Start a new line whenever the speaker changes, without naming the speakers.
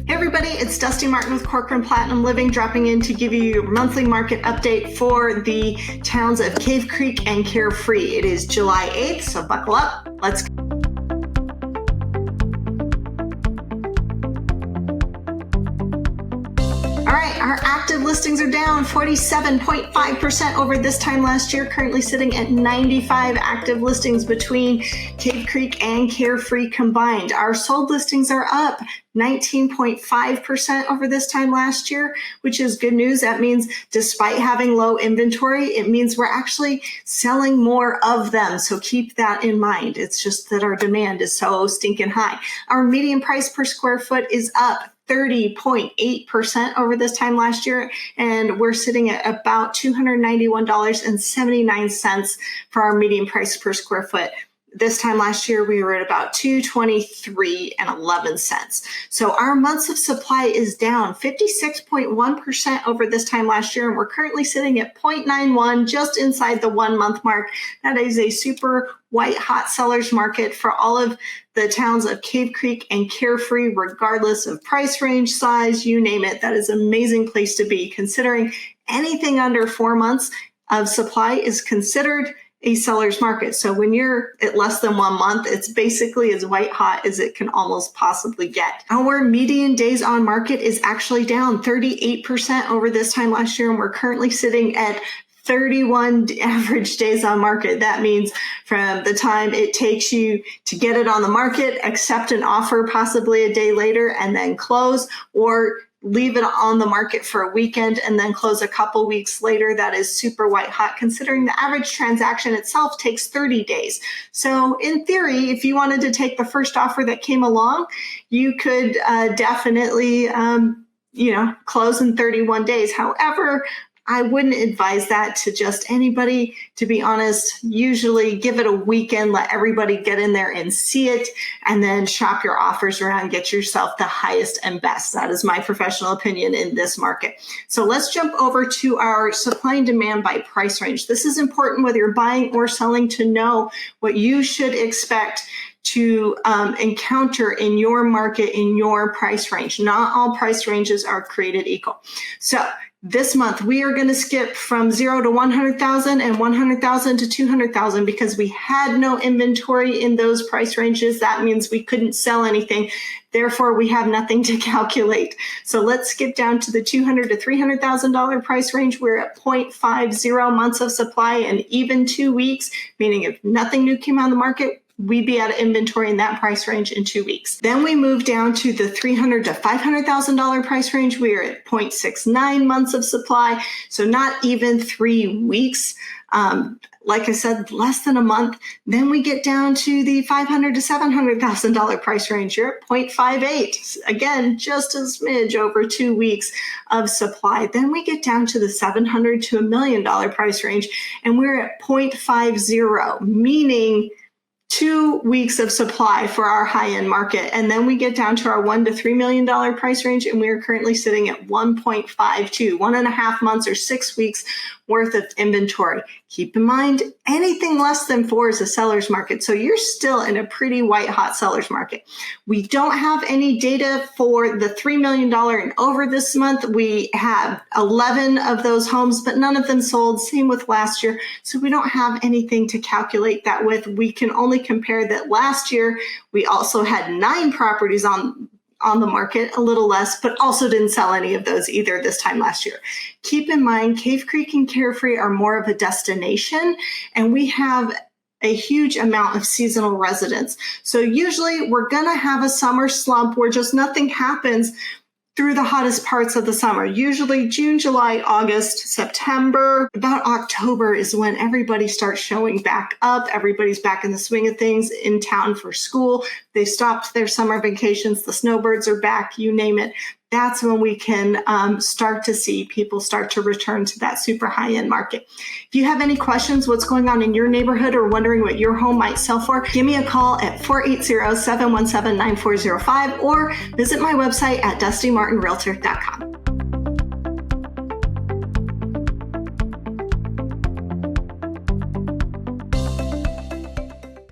Hey everybody, it's Dusti Martin with Corcoran Platinum Living, dropping in to give you your monthly market update for the towns of Cave Creek and Carefree. It is July 8th, so buckle up. Let's go. All right, our active listings are down 47.5% over this time last year, currently sitting at 95 active listings between Cave Creek and Carefree combined. Our sold listings are up 19.5% over this time last year, which is good news. That means despite having low inventory, it means we're actually selling more of them. So keep that in mind. It's just that our demand is so stinking high. Our median price per square foot is up 30.8% over this time last year, and we're sitting at about $291.79 for our median price per square foot. This time last year, we were at about $223.11. So our months of supply is down 56.1% over this time last year, and we're currently sitting at 0.91, just inside the 1 month mark. That is a super white hot seller's market for all of the towns of Cave Creek and Carefree, regardless of price range, size, you name it. That is an amazing place to be, considering anything under 4 months of supply is considered a seller's market. So when you're at less than 1 month, it's basically as white hot as it can almost possibly get. Our median days on market is actually down 38% over this time last year, and we're currently sitting at 31 average days on market. That means from the time it takes you to get it on the market, accept an offer possibly a day later, and then close, or leave it on the market for a weekend and then close a couple weeks later. That is super white hot, considering the average transaction itself takes 30 days. So in theory, if you wanted to take the first offer that came along, you could definitely, close in 31 days. However, I wouldn't advise that to just anybody, to be honest. Usually give it a weekend, let everybody get in there and see it, and then shop your offers around, get yourself the highest and best. That is my professional opinion in this market. So let's jump over to our supply and demand by price range. This is important whether you're buying or selling, to know what you should expect to encounter in your market, in your price range. Not all price ranges are created equal. So this month, we are going to skip from 0 to 100,000 and 100,000 to 200,000 because we had no inventory in those price ranges. That means we couldn't sell anything. Therefore, we have nothing to calculate. So let's skip down to the $200,000 to $300,000 price range. We're at 0.50 months of supply, and even 2 weeks, meaning if nothing new came on the market, we'd be out of inventory in that price range in 2 weeks. Then we move down to the $300,000 to $500,000 price range. We are at 0.69 months of supply, so not even 3 weeks. Like I said, less than a month. Then we get down to the $500,000 to $700,000 price range. You're at 0.58. Again, just a smidge over 2 weeks of supply. Then we get down to the $700,000 to $1 million price range, and we're at 0.50, meaning 2 weeks of supply for our high-end market. And then we get down to our $1 to $3 million price range, and we are currently sitting at 1.52, 1.5 months or 6 weeks worth of inventory. Keep in mind, anything less than 4 is a seller's market. So you're still in a pretty white hot seller's market. We don't have any data for the $3 million and over this month. We have 11 of those homes, but none of them sold. Same with last year. So we don't have anything to calculate that with. We can only compare that last year we also had 9 properties on the market, a little less, but also didn't sell any of those either this time last year. Keep in mind, Cave Creek and Carefree are more of a destination, and we have a huge amount of seasonal residents. So usually we're going to have a summer slump where just nothing happens through the hottest parts of the summer. Usually June, July, August, September, about October is when everybody starts showing back up. Everybody's back in the swing of things, in town for school. They stopped their summer vacations. The snowbirds are back, you name it. That's when we can start to see people start to return to that super high-end market. If you have any questions, what's going on in your neighborhood, or wondering what your home might sell for, give me a call at 480-717-9405 or visit my website at DustiMartinRealtor.com.